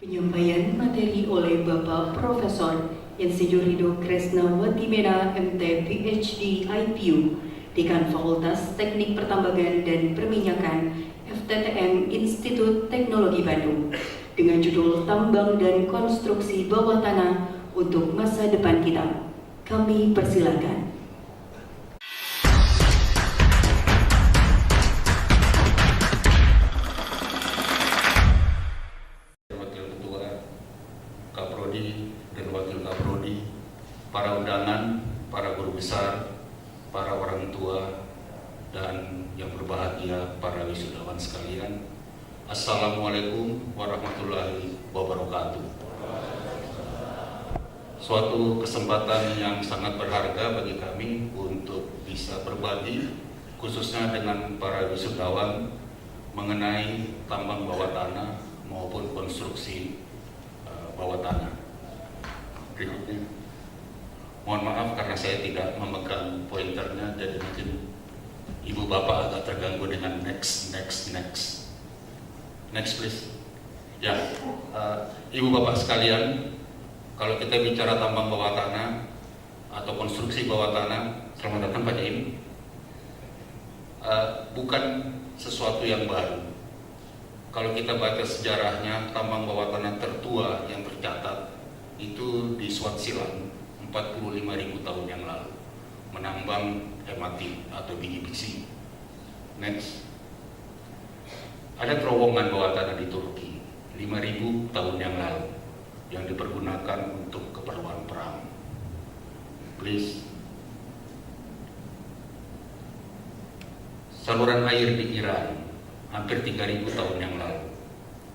Penyampaian materi oleh Bapak Profesor Insinyur Rido Kresna Watimena MT PhD IPU, Dekan Fakultas Teknik Pertambangan dan Perminyakan FTTM Institut Teknologi Bandung, dengan judul Tambang dan Konstruksi Bawah Tanah untuk Masa Depan Kita. Kami persilakan. Para undangan, para guru besar, para orang tua, dan yang berbahagia para wisudawan sekalian. Assalamualaikum warahmatullahi wabarakatuh. Suatu kesempatan yang sangat berharga bagi kami untuk bisa berbagi, khususnya dengan para wisudawan, mengenai tambang bawah tanah maupun konstruksi bawah tanah. Berikutnya. Mohon maaf karena saya tidak memegang pointernya, jadi mungkin ibu bapak agak terganggu dengan next please. Ya, ibu bapak sekalian, kalau kita bicara tambang bawah tanah atau konstruksi bawah tanah, selamat datang Pak Jaim. Bukan sesuatu yang baru. Kalau kita baca sejarahnya, tambang bawah tanah tertua yang tercatat itu di Swaziland 45.000 tahun yang lalu, menambang hematit atau biji besi. Next. Ada terowongan bawah tanah di Turki 5.000 tahun yang lalu yang dipergunakan untuk keperluan perang. Please. Saluran air di Iran hampir 3.000 tahun yang lalu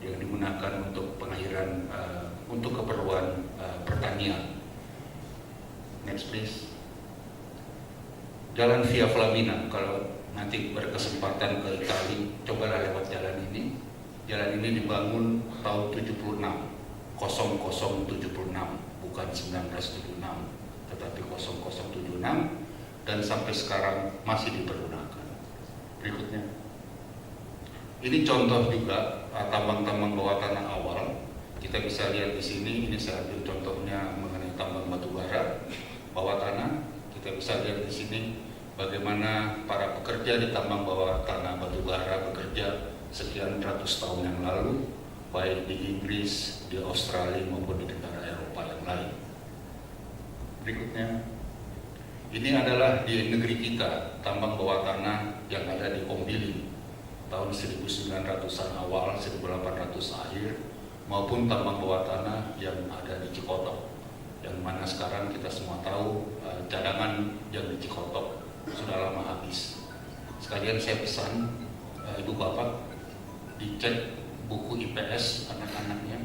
yang digunakan untuk pengairan untuk keperluan pertanian. Next please. Jalan Via Flamina, kalau nanti berkesempatan ke Italia, cobalah lewat jalan ini. Jalan ini dibangun tahun 76, 0076, bukan 1976, tetapi 0076, dan sampai sekarang masih dipergunakan. Berikutnya. Ini contoh juga tambang-tambang bawah tanah awal. Kita bisa lihat di sini, ini saya ambil contohnya mengenai tambang batu bara bawah tanah. Kita bisa lihat di sini bagaimana para pekerja di tambang bawah tanah batu bara bekerja sekian ratus tahun yang lalu, baik di Inggris, di Australia maupun di negara Eropa yang lain. Berikutnya, ini adalah di negeri kita tambang bawah tanah yang ada di Ombili tahun 1900-an awal, 1800 akhir, maupun tambang bawah tanah yang ada di Cikotok, yang mana sekarang kita semua tahu cadangan yang di Cikotok sudah lama habis. Sekalian saya pesan ibu bapak dicek buku IPS anak-anaknya,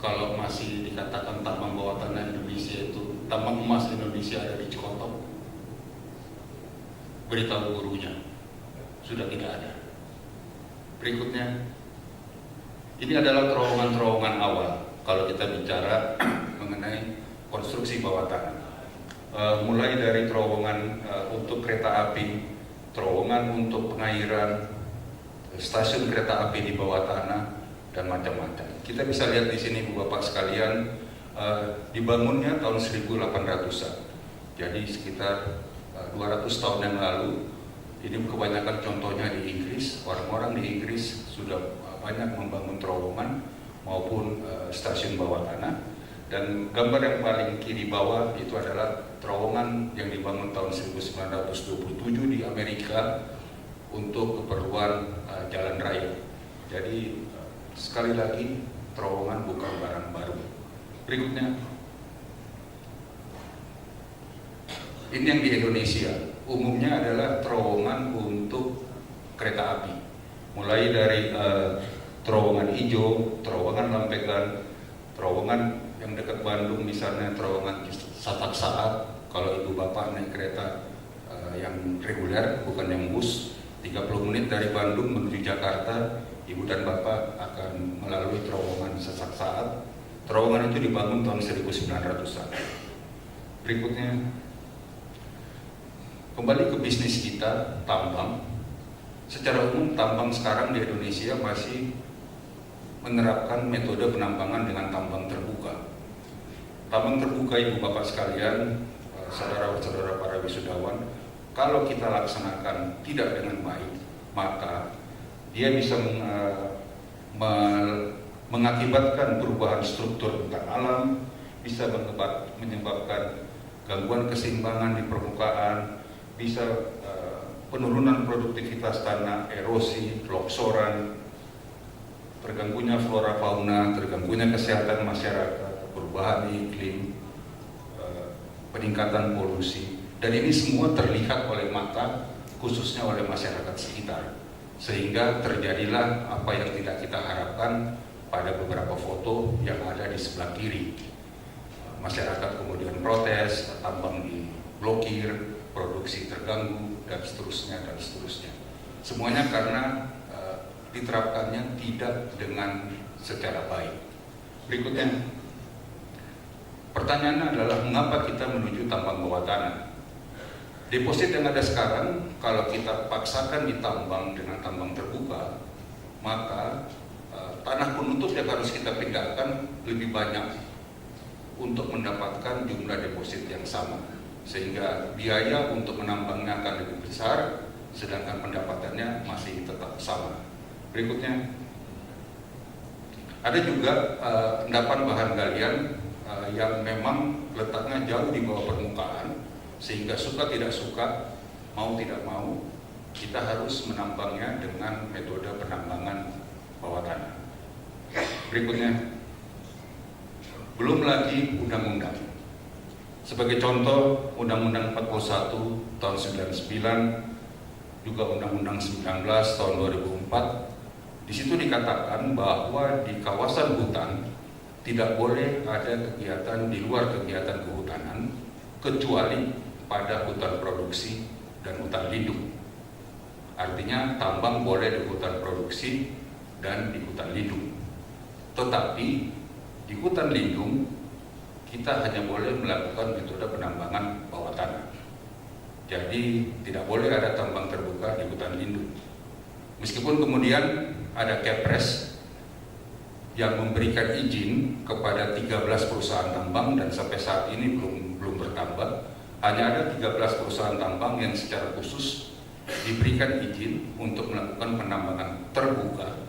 kalau masih dikatakan tambang bawah tanah Indonesia itu, tambang emas Indonesia ada di Cikotok, beritahu gurunya sudah tidak ada. Berikutnya, ini adalah terowongan-terowongan awal kalau kita bicara mengenai konstruksi bawah tanah. Mulai dari terowongan untuk kereta api, terowongan untuk pengairan, stasiun kereta api di bawah tanah, dan macam-macam. Kita bisa lihat di sini Bu Bapak sekalian, dibangunnya tahun 1800-an. Jadi sekitar 200 tahun yang lalu. Ini kebanyakan contohnya di Inggris. Orang-orang di Inggris sudah banyak membangun terowongan maupun stasiun bawah tanah. Dan gambar yang paling kiri bawah itu adalah terowongan yang dibangun tahun 1927 di Amerika untuk keperluan jalan raya. Jadi sekali lagi terowongan bukan barang baru. Berikutnya, ini yang di Indonesia umumnya adalah terowongan untuk kereta api, mulai dari terowongan hijau, terowongan lampegan, terowongan yang dekat Bandung misalnya terowongan Satak Saat. Kalau ibu bapak naik kereta yang reguler bukan yang bus, 30 menit dari Bandung menuju Jakarta, ibu dan bapak akan melalui terowongan Satak Saat. Terowongan itu dibangun tahun 1900-an. Berikutnya, kembali ke bisnis kita, tambang. Secara umum tambang sekarang di Indonesia masih menerapkan metode penambangan dengan tambang terbuka. Tambang terbuka, Ibu Bapak sekalian, saudara-saudara para wisudawan, kalau kita laksanakan tidak dengan baik, maka dia bisa mengakibatkan perubahan struktur bentang alam, bisa menyebabkan gangguan keseimbangan di permukaan, bisa penurunan produktivitas tanah, erosi, longsoran, terganggunya flora fauna, terganggunya kesehatan masyarakat, perubahan iklim, peningkatan polusi, dan ini semua terlihat oleh mata, khususnya oleh masyarakat sekitar, sehingga terjadilah apa yang tidak kita harapkan pada beberapa foto yang ada di sebelah kiri. Masyarakat kemudian protes, tambang diblokir, produksi terganggu, dan seterusnya dan seterusnya. Semuanya karena diterapkannya tidak dengan secara baik. Berikutnya, pertanyaannya adalah mengapa kita menuju tambang bawah tanah? Deposit yang ada sekarang, kalau kita paksakan ditambang dengan tambang terbuka, maka tanah penutup yang harus kita pindahkan lebih banyak untuk mendapatkan jumlah deposit yang sama, sehingga biaya untuk menambangnya akan lebih besar, sedangkan pendapatannya masih tetap sama. Berikutnya, ada juga endapan bahan galian yang memang letaknya jauh di bawah permukaan, sehingga suka tidak suka, mau tidak mau, kita harus menambangnya dengan metode penambangan bawah tanah. Berikutnya, belum lagi undang-undang. Sebagai contoh, Undang-Undang 41 tahun 99, juga Undang-Undang 19 tahun 2004, di situ dikatakan bahwa di kawasan hutan tidak boleh ada kegiatan di luar kegiatan kehutanan kecuali pada hutan produksi dan hutan lindung. Artinya tambang boleh di hutan produksi dan di hutan lindung. Tetapi di hutan lindung kita hanya boleh melakukan metode penambangan bawah tanah. Jadi tidak boleh ada tambang terbuka di hutan lindung. Meskipun kemudian ada Kepres yang memberikan izin kepada 13 perusahaan tambang dan sampai saat ini belum bertambah. Hanya ada 13 perusahaan tambang yang secara khusus diberikan izin untuk melakukan penambangan terbuka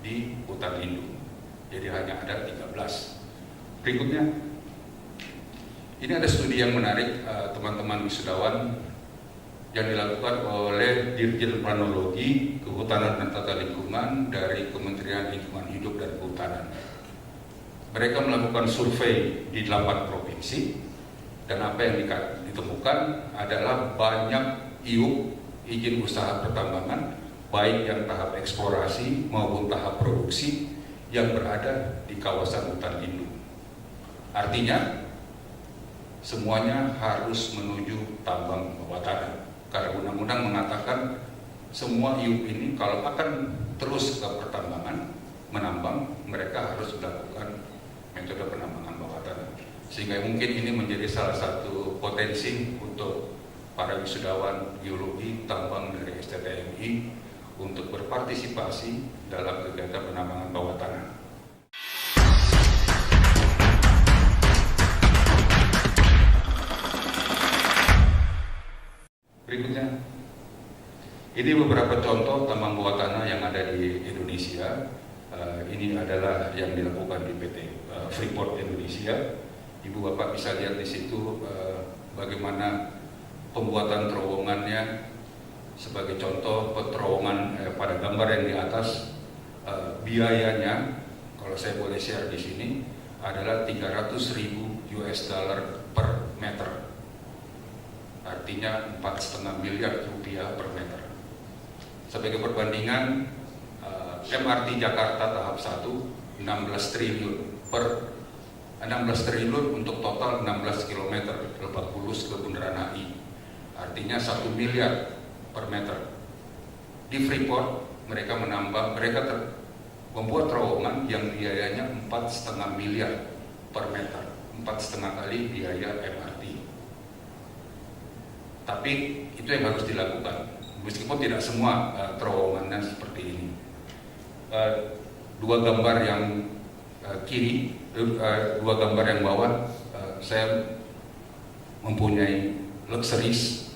di hutan lindung. Jadi hanya ada 13. Berikutnya, ini ada studi yang menarik teman-teman wisudawan yang dilakukan oleh Dirjen Planologi, Kehutanan dan Tata Lingkungan dari Kementerian Lingkungan Hidup dan Kehutanan. Mereka melakukan survei di 8 provinsi, dan apa yang ditemukan adalah banyak IUP, izin usaha pertambangan, baik yang tahap eksplorasi maupun tahap produksi yang berada di kawasan hutan lindung. Artinya, semuanya harus menuju tambang bawah tanah. Karena undang-undang mengatakan semua IUP ini kalau akan terus ke pertambangan, menambang, mereka harus melakukan metode penambangan bawah tanah. Sehingga mungkin ini menjadi salah satu potensi untuk para wisudawan geologi tambang dari STTMI untuk berpartisipasi dalam kegiatan penambangan bawah tanah. Berikutnya, ini beberapa contoh tambang bawah tanah yang ada di Indonesia. Ini adalah yang dilakukan di PT Freeport Indonesia. Ibu Bapak bisa lihat di situ bagaimana pembuatan terowongannya. Sebagai contoh, terowongan pada gambar yang di atas, biayanya, kalau saya boleh share di sini, adalah 300.000 US dollar per meter. Artinya 4,5 miliar rupiah per meter. Sebagai perbandingan, MRT Jakarta tahap 1 16 triliun untuk total 16 km Lebak Bulus ke Bundaran HI. Artinya 1 miliar per meter. Di Freeport mereka membuat terowongan yang biayanya 4,5 miliar per meter, 4,5 kali biaya MRT. Tapi itu yang harus dilakukan, meskipun tidak semua terowongannya seperti ini. dua gambar yang kiri, dua gambar yang bawah, saya mempunyai luxuries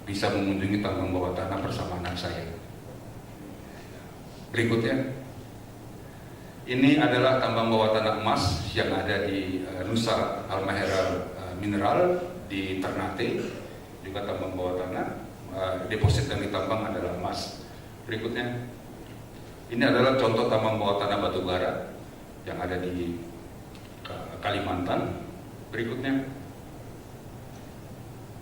bisa mengunjungi tambang bawah tanah bersama anak saya. Berikutnya, ini adalah tambang bawah tanah emas yang ada di Nusa Halmahera Mineral di Ternate, juga tambang bawah tanah. Deposit yang ditambang adalah emas. Berikutnya, ini adalah contoh tambang bawah tanah batu bara yang ada di Kalimantan. Berikutnya,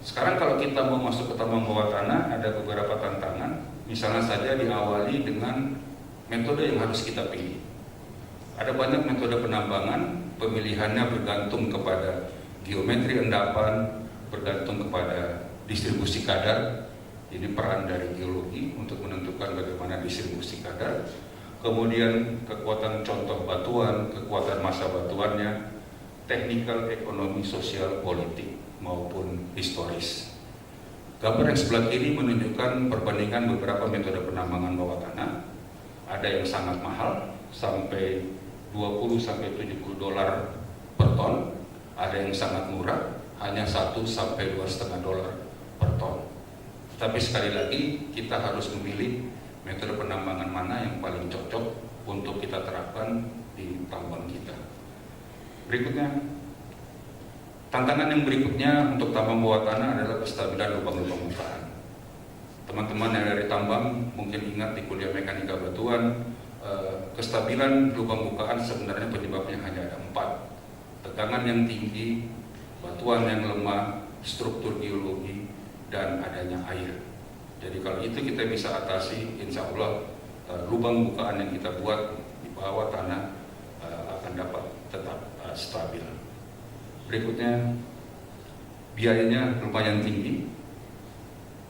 sekarang kalau kita mau masuk ke tambang bawah tanah ada beberapa tantangan. Misalnya saja diawali dengan metode yang harus kita pilih. Ada banyak metode penambangan, pemilihannya bergantung kepada geometri endapan, bergantung kepada distribusi kadar. Ini peran dari geologi untuk menentukan bagaimana distribusi kadar. Kemudian kekuatan contoh batuan, kekuatan massa batuannya, teknikal, ekonomi, sosial, politik maupun historis. Gambar yang sebelah kiri menunjukkan perbandingan beberapa metode penambangan bawah tanah. Ada yang sangat mahal sampai 20 sampai 70 dolar per ton, ada yang sangat murah hanya 1 sampai 2,5 dolar per ton. Tapi sekali lagi kita harus memilih metode penambangan mana yang paling cocok untuk kita terapkan di tambang kita. Berikutnya, tantangan yang berikutnya untuk tambang bawah tanah adalah kestabilan lubang-lubang bukaan. Teman-teman yang dari tambang mungkin ingat di kuliah mekanika batuan, kestabilan lubang bukaan sebenarnya penyebabnya hanya ada 4. Tegangan yang tinggi, batuan yang lemah, struktur geologi, dan adanya air. Jadi kalau itu kita bisa atasi, insya Allah lubang bukaan yang kita buat di bawah tanah akan dapat tetap stabil. Berikutnya, biayanya lumayan tinggi,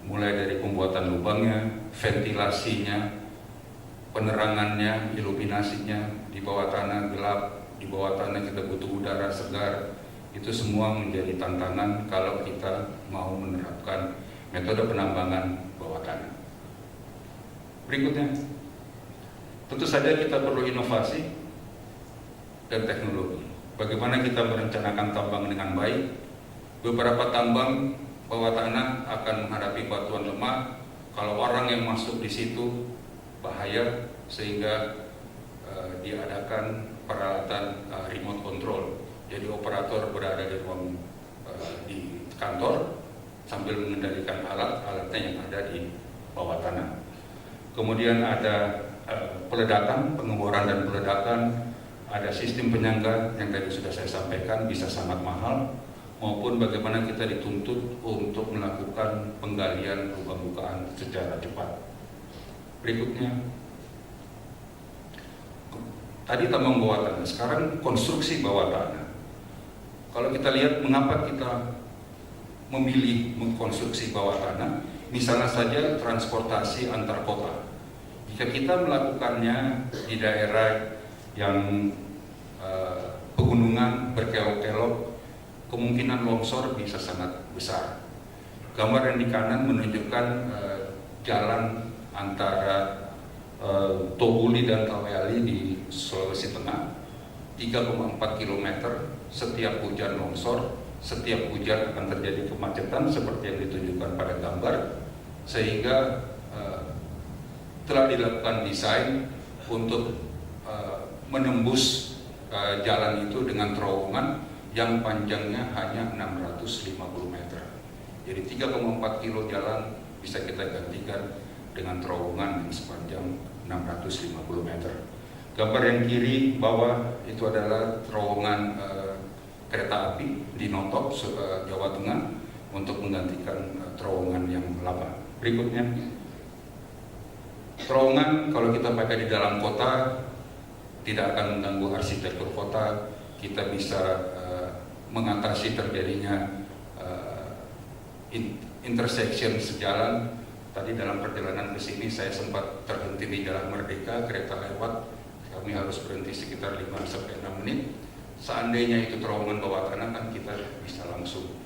mulai dari pembuatan lubangnya, ventilasinya, penerangannya, iluminasinya. Di bawah tanah gelap, di bawah tanah kita butuh udara segar. Itu semua menjadi tantangan kalau kita mau menerapkan metode penambangan bawah tanah. Berikutnya, tentu saja kita perlu inovasi dan teknologi. Bagaimana kita merencanakan tambang dengan baik? Beberapa tambang bawah tanah akan menghadapi batuan lemah. Kalau orang yang masuk di situ bahaya, sehingga diadakan peralatan remote control. Jadi operator berada di ruang di kantor sambil mengendalikan alat-alatnya yang ada di bawah tanah. Kemudian ada peledakan, pengeboran dan peledakan, ada sistem penyangga yang tadi sudah saya sampaikan bisa sangat mahal, maupun bagaimana kita dituntut untuk melakukan penggalian lubang bukaan secara cepat. Berikutnya, tadi tambang bawah tanah, sekarang konstruksi bawah tanah. Kalau kita lihat mengapa kita memilih mengkonstruksi bawah tanah, misalnya saja transportasi antar kota. Jika kita melakukannya di daerah yang pegunungan berkelok-kelok, kemungkinan longsor bisa sangat besar. Gambar yang di kanan menunjukkan jalan antara Tobuli dan Kaweali di Sulawesi Tengah, 3,4 km. Setiap hujan longsor, setiap hujan akan terjadi kemacetan seperti yang ditunjukkan pada gambar, sehingga telah dilakukan desain untuk menembus jalan itu dengan terowongan yang panjangnya hanya 650 meter. Jadi 3,4 kilo jalan bisa kita gantikan dengan terowongan yang sepanjang 650 meter. Gambar yang kiri bawah itu adalah terowongan kereta api di Notok, Jawa Tengah, untuk menggantikan terowongan yang lama. Berikutnya, terowongan kalau kita pakai di dalam kota tidak akan mengganggu arsitektur kota. Kita bisa mengatasi terjadinya intersection sejalan. Tadi dalam perjalanan ke sini saya sempat terhenti di Jalan Merdeka, kereta lewat, kami harus berhenti sekitar 5-6 menit. Seandainya itu terowongan bawah tanah kan kita bisa langsung,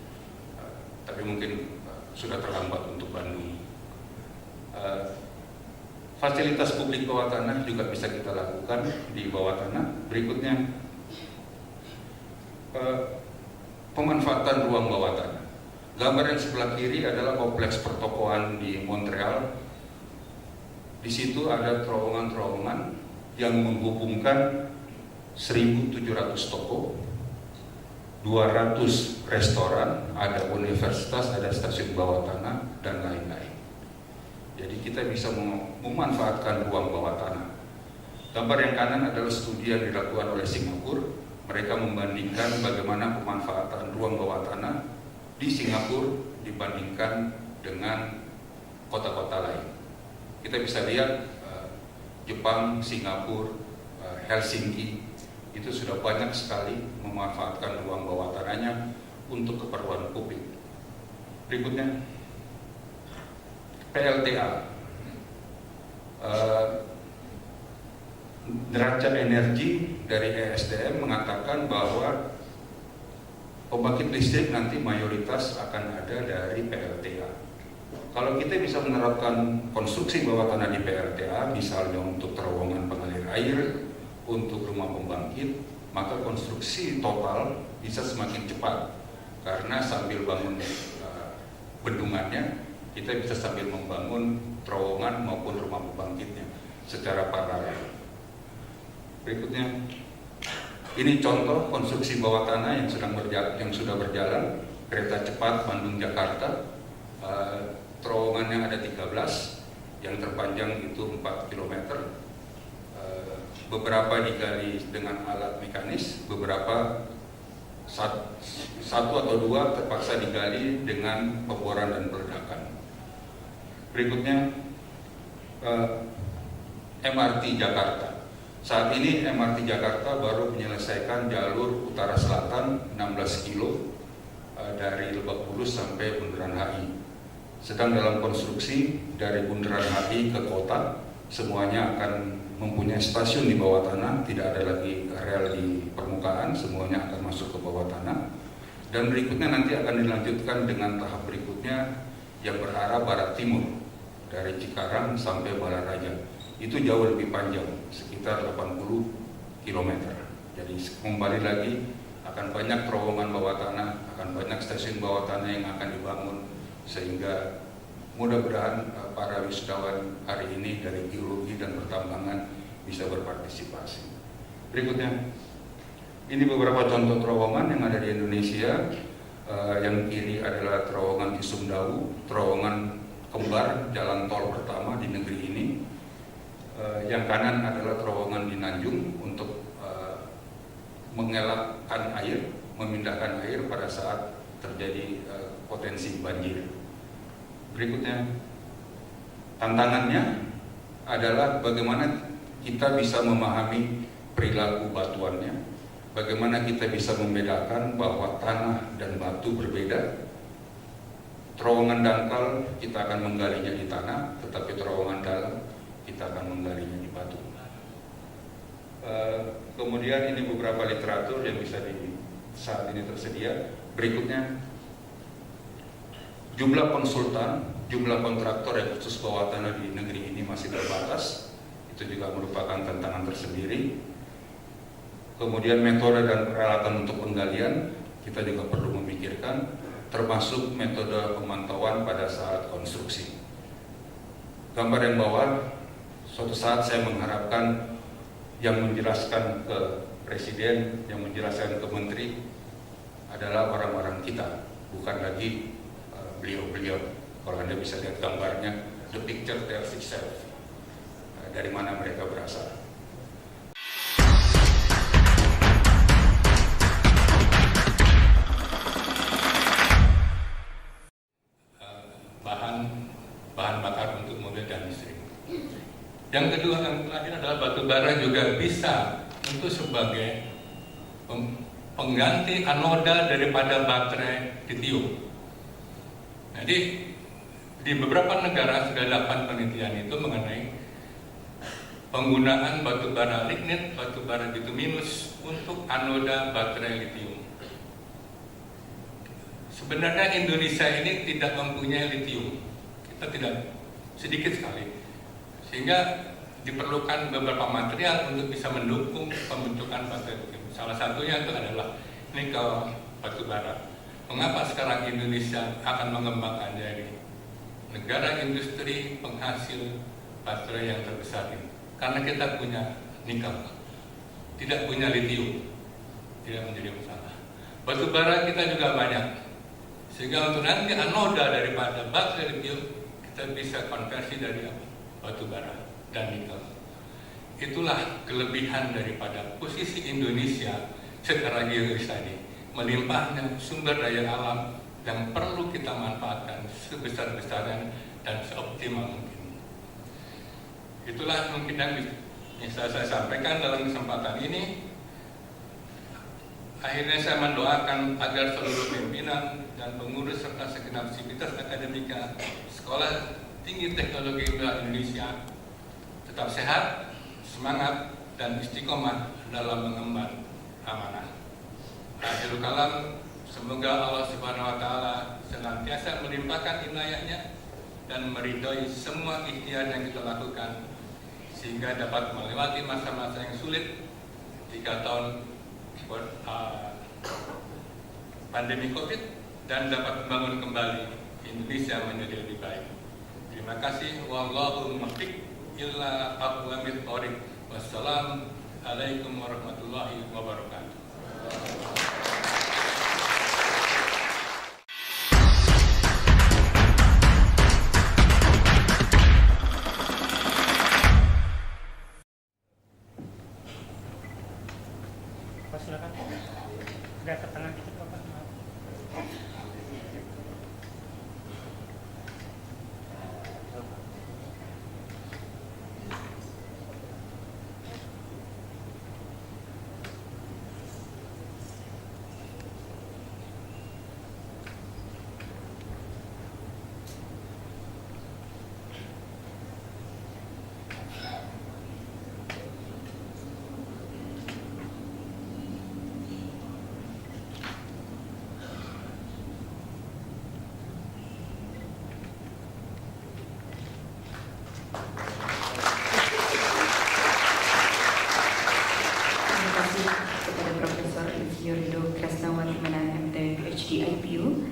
tapi mungkin sudah terlambat untuk Bandung. Fasilitas publik bawah tanah juga bisa kita lakukan di bawah tanah. Berikutnya, pemanfaatan ruang bawah tanah. Gambar yang sebelah kiri adalah kompleks pertokoan di Montreal. Di situ ada terowongan-terowongan yang menghubungkan 1.700 toko, 200 restoran, ada universitas, ada stasiun bawah tanah, dan lain-lain. Jadi kita bisa memanfaatkan ruang bawah tanah. Gambar yang kanan adalah studi yang dilakukan oleh Singapura. Mereka membandingkan bagaimana pemanfaatan ruang bawah tanah di Singapura dibandingkan dengan kota-kota lain. Kita bisa lihat Jepang, Singapura, Helsinki itu sudah banyak sekali memanfaatkan ruang bawah tanahnya untuk keperluan publik. Berikutnya, PLTA, neraca energi dari ESDM mengatakan bahwa pembangkit listrik nanti mayoritas akan ada dari PLTA. Kalau kita bisa menerapkan konstruksi bawah tanah di PLTA, misalnya untuk terowongan pengalir air, untuk rumah pembangkit, maka konstruksi total bisa semakin cepat karena sambil bangun bendungannya, kita bisa sambil membangun terowongan maupun rumah pembangkitnya secara paralel. Berikutnya, ini contoh konstruksi bawah tanah yang sudah berjalan, kereta cepat Bandung-Jakarta. Terowongannya ada 13, yang terpanjang itu 4 km. Beberapa digali dengan alat mekanis, beberapa satu atau dua terpaksa digali dengan pemboran dan peledakan. Berikutnya, MRT Jakarta. Saat ini MRT Jakarta baru menyelesaikan jalur utara selatan 16 kilo dari Lebak Bulus sampai Bundaran HI. Sedang dalam konstruksi dari Bundaran HI ke kota, semuanya akan mempunyai stasiun di bawah tanah, tidak ada lagi rel di permukaan, semuanya akan masuk ke bawah tanah. Dan berikutnya nanti akan dilanjutkan dengan tahap berikutnya yang berarah barat timur, dari Cikarang sampai Balaraja. Itu jauh lebih panjang, sekitar 80 km. Jadi kembali lagi, akan banyak terowongan bawah tanah, akan banyak stasiun bawah tanah yang akan dibangun, sehingga mudah-mudahan para wisudawan hari ini dari geologi dan pertambangan bisa berpartisipasi. Berikutnya, ini beberapa contoh terowongan yang ada di Indonesia. Yang kiri adalah terowongan di Sumdawu, terowongan kembar jalan tol pertama di negeri ini. Yang kanan adalah terowongan di Nanjung untuk mengelakkan air, memindahkan air pada saat terjadi potensi banjir. Berikutnya, tantangannya adalah bagaimana kita bisa memahami perilaku batuannya, bagaimana kita bisa membedakan bahwa tanah dan batu berbeda. Terowongan dangkal kita akan menggalinya di tanah, tetapi terowongan dalam kita akan menggalinya di batu. Kemudian ini beberapa literatur yang bisa saat ini tersedia. Berikutnya, jumlah konsultan, jumlah kontraktor yang khusus bawah tanah di negeri ini masih terbatas. Itu juga merupakan tantangan tersendiri. Kemudian metode dan peralatan untuk penggalian kita juga perlu memikirkan, termasuk metode pemantauan pada saat konstruksi. Gambar yang bawah, suatu saat saya mengharapkan yang menjelaskan ke presiden, yang menjelaskan ke menteri adalah orang-orang kita, bukan lagi beliau-beliau. Kalau Anda bisa lihat gambarnya, the picture tells itself. Dari mana mereka berasal. Bahan bakar untuk mobil dan listrik. Yang kedua, yang terakhir adalah batu bara juga bisa untuk sebagai pengganti anoda daripada baterai litium. Jadi di beberapa negara sudah dilakukan penelitian itu mengenai penggunaan batu bara lignit, batu bara bituminus untuk anoda baterai litium. Sebenarnya Indonesia ini tidak mempunyai litium. Kita tidak, sedikit sekali. Sehingga diperlukan beberapa material untuk bisa mendukung pembentukan baterai lithium. Salah satunya itu adalah nikel batu bara. Mengapa sekarang Indonesia akan mengembangkan dari negara industri penghasil baterai yang terbesar ini? Karena kita punya nikel, tidak punya lithium, tidak menjadi masalah. Batu bara kita juga banyak, sehingga untuk nanti anoda daripada baterai lithium kita bisa konversi dari batu bara dan nikel. Itulah kelebihan daripada posisi Indonesia secara geologis tadi, melimpahnya sumber daya alam yang perlu kita manfaatkan sebesar-besarnya dan seoptimal mungkin. Itulah mungkin yang bisa saya sampaikan dalam kesempatan ini. Akhirnya saya mendoakan agar seluruh pimpinan dan pengurus serta segenap sivitas akademika Sekolah Tinggi Teknologi Indonesia tetap sehat, semangat, dan istiqomah dalam mengemban amanah. Akhirul kalam, semoga Allah Subhanahu wa Ta'ala senantiasa melimpahkan inayahnya dan meridhoi semua ikhtiar yang kita lakukan, sehingga dapat melewati masa-masa yang sulit 3 tahun pandemi COVID dan dapat membangun kembali Indonesia menjadi lebih baik. Terima kasih. Wallahu muwaffiq illa aqwamit thoriq. Wassalamualaikum warahmatullahi wabarakatuh. Pak, silakan. Sudah ke tengah dikit, Bapak. Terima kasih kepada Profesor Insinyur Kresna Watimena MT PhD IPU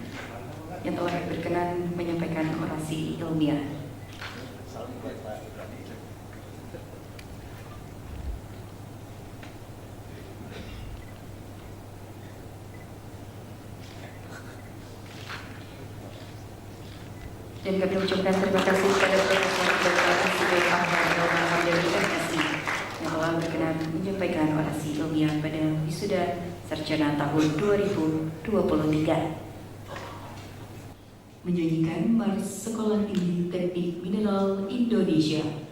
yang telah berkenan menyampaikan orasi ilmiah. Dan kami ucapkan terima kasih kepada Profesor Dr. Insinyur Ahmad Ilham dari MSI yang telah berkenan menyampaikan orasi ilmiah pada wisuda sarjana tahun 2023. Menyanyikan Mars Sekolah Tinggi Teknik Mineral Indonesia. Indonesia.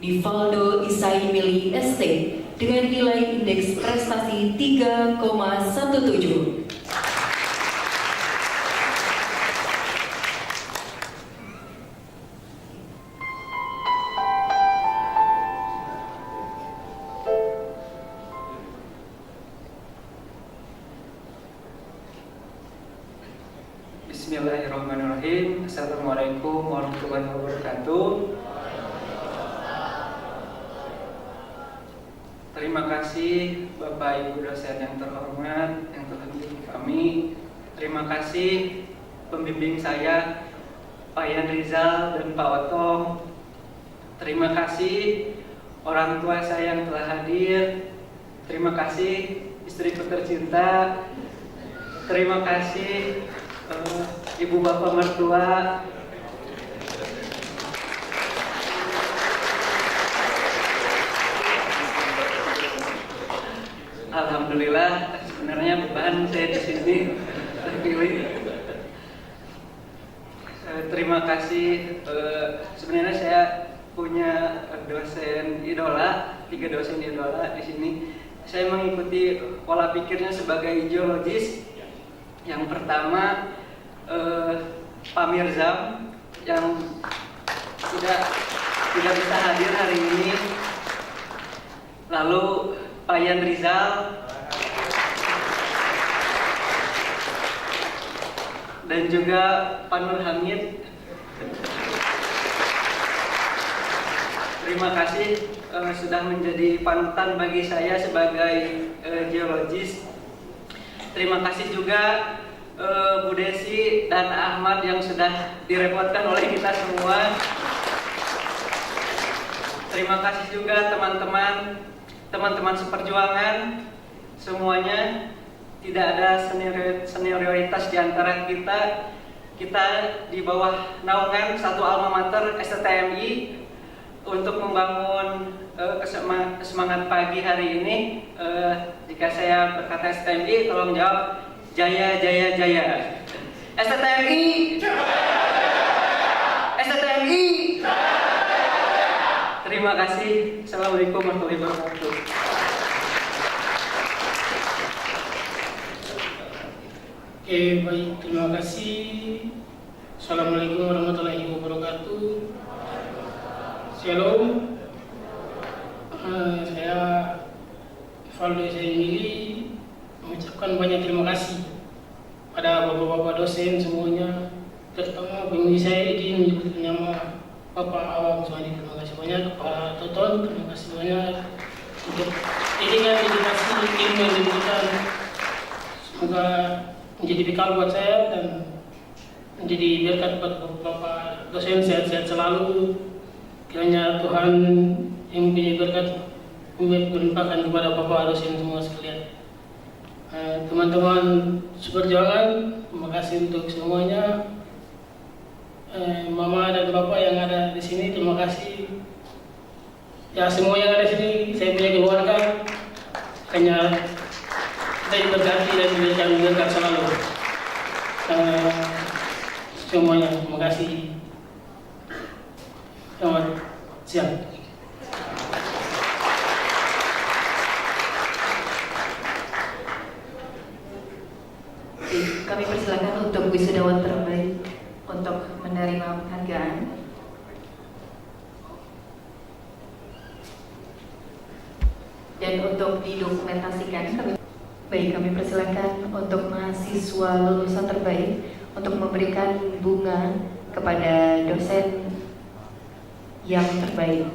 Nivaldo Isai Mili ST dengan nilai indeks prestasi 3,17. Bismillahirrahmanirrahim. Assalamualaikum warahmatullahi wabarakatuh. Terima kasih Bapak Ibu dosen yang terhormat yang telah membimbing kami. Terima kasih pembimbing saya Pak Yan Rizal dan Pak Otong. Terima kasih orang tua saya yang telah hadir. Terima kasih istriku tercinta. Terima kasih Ibu Bapak mertua. Alhamdulillah, sebenarnya beban saya di sini terpilih. Terima kasih. Sebenarnya saya punya dosen idola, 3 dosen idola di sini. Saya mengikuti pola pikirnya sebagai geologis. Yang pertama Pak Mirzam yang tidak bisa hadir hari ini. Lalu Pak Yan Rizal dan juga Pak Nur Hamid. Terima kasih sudah menjadi panutan bagi saya sebagai geologis. Terima kasih juga Bu Desi dan Ahmad yang sudah direpotkan oleh kita semua. Terima kasih juga teman-teman seperjuangan semuanya. Tidak ada senioritas di antara kita. Kita di bawah naungan satu alma mater STMI untuk membangun semangat pagi hari ini. Jika saya berkata STMI, tolong jawab Jaya Jaya Jaya. STMI. STMI. Terima kasih. Assalamualaikum warahmatullahi wabarakatuh. Oke, baik, terima kasih. Assalamualaikum warahmatullahi wabarakatuh. Shalom. Saya Nivaldo Isai Mili mengucapkan banyak terima kasih pada bapak-bapak dosen semuanya, terutama pembimbing saya ini menyebut nama Bapak Awam Suhadi. Terima kasih banyak Pak Toton, terima kasih banyak untuk edukasi ilmu yang diberikan. Semoga menjadi bekal buat saya dan menjadi berkat buat Bapak dosen. Sehat-sehat selalu. Kiranya Tuhan yang mempunyai berkat melimpahkan kepada Bapak dosen semua sekalian. Teman-teman seperjuangan, terima kasih untuk semuanya. Mama dan Bapak yang ada di sini, terima kasih. Ya, semua yang ada di sini, saya punya keluarga. Hanya saya berganti dan diberikan berkat selalu. Semuanya, terima kasih. Selamat siang. Kami persilakan untuk wisudawan terbaik untuk menerima penghargaan. Dan untuk didokumentasikan, kami persilakan untuk mahasiswa lulusan terbaik untuk memberikan bunga kepada dosen yang terbaik.